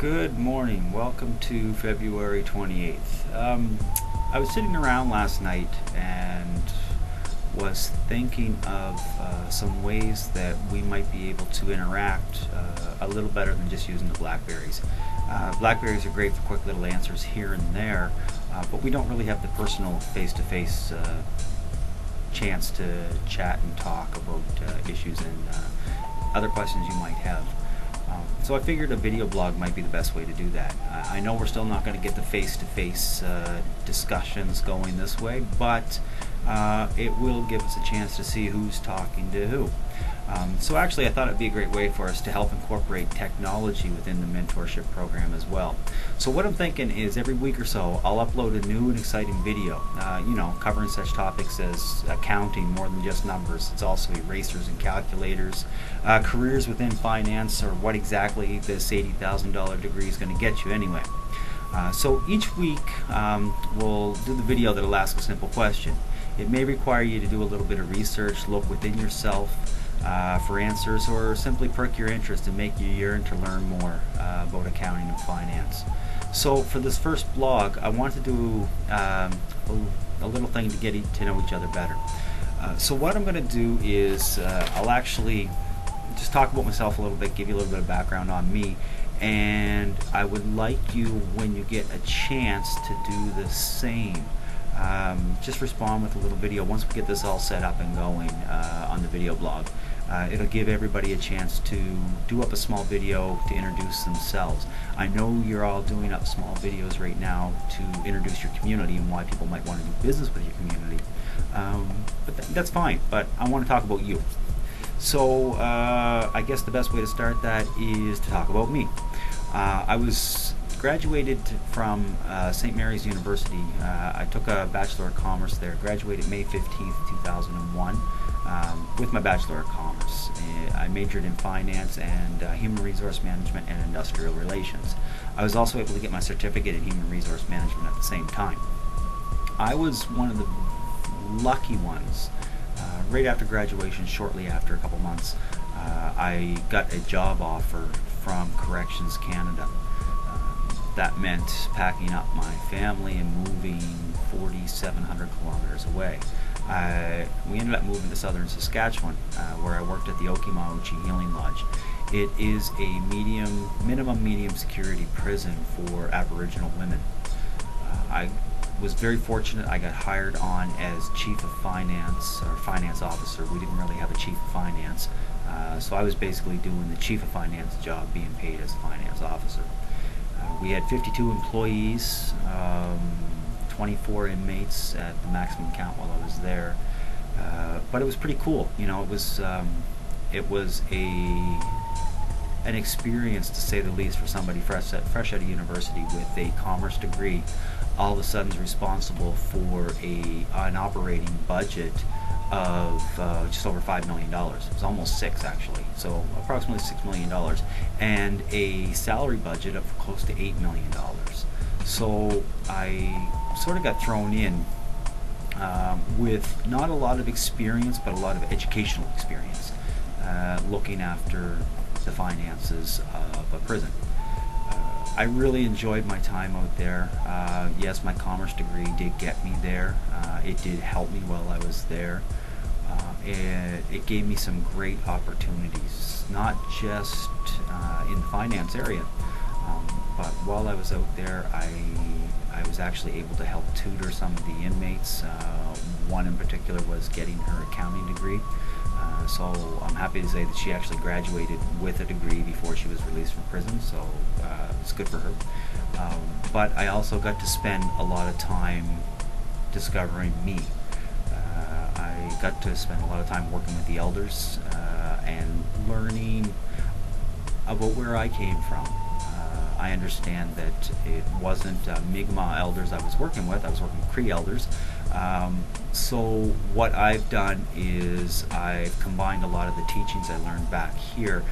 Good morning. Welcome to February 28th. I was sitting around last night and was thinking of some ways that we might be able to interact a little better than just using the Blackberries. Blackberries are great for quick little answers here and there, but we don't really have the personal face-to-face chance to chat and talk about issues and other questions you might have. So I figured a video blog might be the best way to do that. I know we're still not going to get the face-to-face discussions going this way, but it will give us a chance to see who's talking to who. So actually I thought it'd be a great way for us to help incorporate technology within the mentorship program as well. So what I'm thinking is every week or so I'll upload a new and exciting video, covering such topics as accounting more than just numbers. It's also erasers and calculators, careers within finance, or what exactly this $80,000 degree is going to get you anyway. So each week we'll do the video that'll ask a simple question. It may require you to do a little bit of research, look within yourself for answers, or simply perk your interest and make you yearn to learn more about accounting and finance. So for this first blog, I want to do a little thing to get to know each other better. So what I'm going to do is I'll actually just talk about myself a little bit, give you a little bit of background on me, and I would like you, when you get a chance, to do the same. Just respond with a little video once we get this all set up and going on the video blog. It'll give everybody a chance to do up a small video to introduce themselves. I know you're all doing up small videos right now to introduce your community and why people might want to do business with your community. But that's fine, but I want to talk about you. So I guess the best way to start that is to talk about me. I was graduated from St. Mary's University. I took a Bachelor of Commerce there, graduated May 15th, 2001 with my Bachelor of Commerce. I majored in finance and human resource management and industrial relations. I was also able to get my certificate in human resource management at the same time. I was one of the lucky ones. Right after graduation, shortly after, a couple months, I got a job offer from Corrections Canada. That meant packing up my family and moving 4,700 kilometers away. We ended up moving to southern Saskatchewan, where I worked at the Okimauchi Healing Lodge. It is a minimum medium security prison for Aboriginal women. I was very fortunate. I got hired on as Chief of Finance, or Finance Officer. We didn't really have a Chief of Finance, so I was basically doing the Chief of Finance job, being paid as a Finance Officer. We had 52 employees, 24 inmates at the maximum count while I was there, but it was pretty cool. It was an experience, to say the least, for somebody fresh out of university with a commerce degree. All of a sudden is responsible for an operating budget of just over $5 million. It was almost $6 actually, so approximately $6 million, and a salary budget of close to $8 million. So I sort of got thrown in with not a lot of experience, but a lot of educational experience, looking after the finances of a prison. I really enjoyed my time out there. Yes, my commerce degree did get me there. It did help me while I was there. It gave me some great opportunities, not just in the finance area, but while I was out there, I was actually able to help tutor some of the inmates. One in particular was getting her accounting degree. So I'm happy to say that she actually graduated with a degree before she was released from prison, so it's good for her. But I also got to spend a lot of time discovering me. I got to spend a lot of time working with the elders and learning about where I came from. I understand that it wasn't Mi'kmaq elders I was working with Cree elders. So what I've done is I've combined a lot of the teachings I learned back here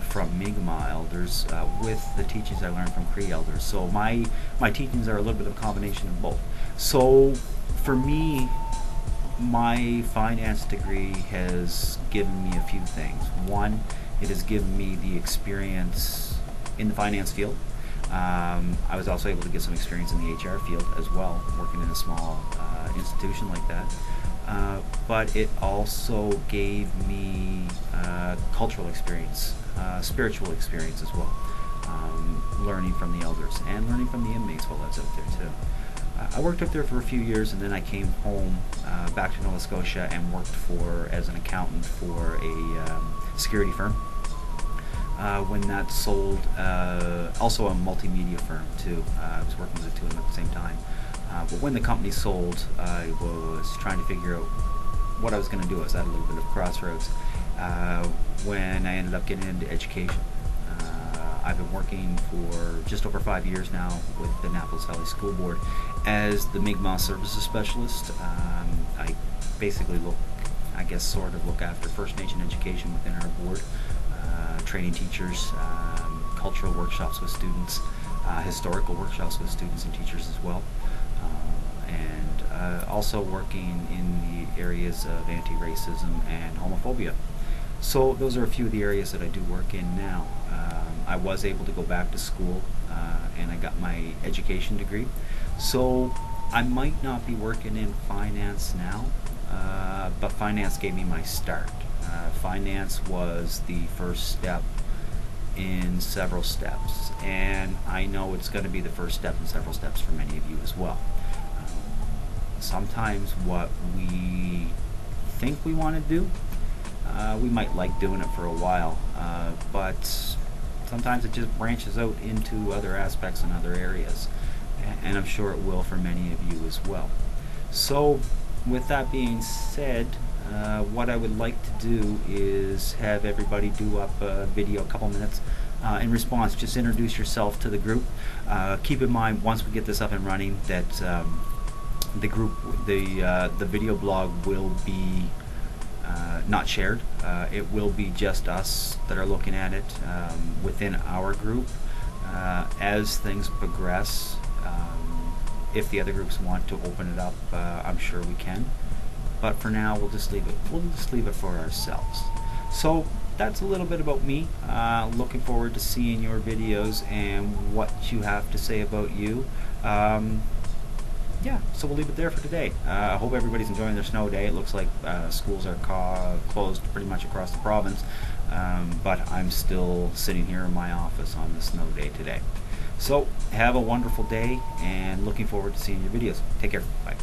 from Mi'kmaq elders with the teachings I learned from Cree elders. So my teachings are a little bit of a combination of both. So for me, my finance degree has given me a few things. One, it has given me the experience in the finance field. I was also able to get some experience in the HR field as well, working in a small institution like that. But it also gave me cultural experience, spiritual experience as well, learning from the elders and learning from the inmates while I was out there too. I worked up there for a few years, and then I came home back to Nova Scotia and worked as an accountant for a security firm. When that sold, also a multimedia firm too. I was working with the two of them at the same time. But when the company sold, I was trying to figure out what I was going to do. I was at a little bit of crossroads when I ended up getting into education. I've been working for just over 5 years now with the Annapolis Valley School Board as the Mi'kmaq Services Specialist. I basically sort of look after First Nation education within our board, training teachers, cultural workshops with students, historical workshops with students and teachers as well, and also working in the areas of anti-racism and homophobia. So those are a few of the areas that I do work in now. I was able to go back to school and I got my education degree. So I might not be working in finance now, but finance gave me my start. Finance was the first step in several steps, and I know it's going to be the first step in several steps for many of you as well. Sometimes what we think we want to do, we might like doing it for a while, but sometimes it just branches out into other aspects and other areas, and I'm sure it will for many of you as well. So with that being said, what I would like to do is have everybody do up a video, a couple minutes, in response. Just introduce yourself to the group. Keep in mind, once we get this up and running, that the video blog will be not shared. It will be just us that are looking at it within our group. As things progress, if the other groups want to open it up, I'm sure we can. But for now, we'll just leave it. We'll just leave it for ourselves. So that's a little bit about me. Looking forward to seeing your videos and what you have to say about you. Yeah, so we'll leave it there for today. I hope everybody's enjoying their snow day. It looks like schools are closed pretty much across the province, but I'm still sitting here in my office on the snow day today. So have a wonderful day, and looking forward to seeing your videos. Take care. Bye.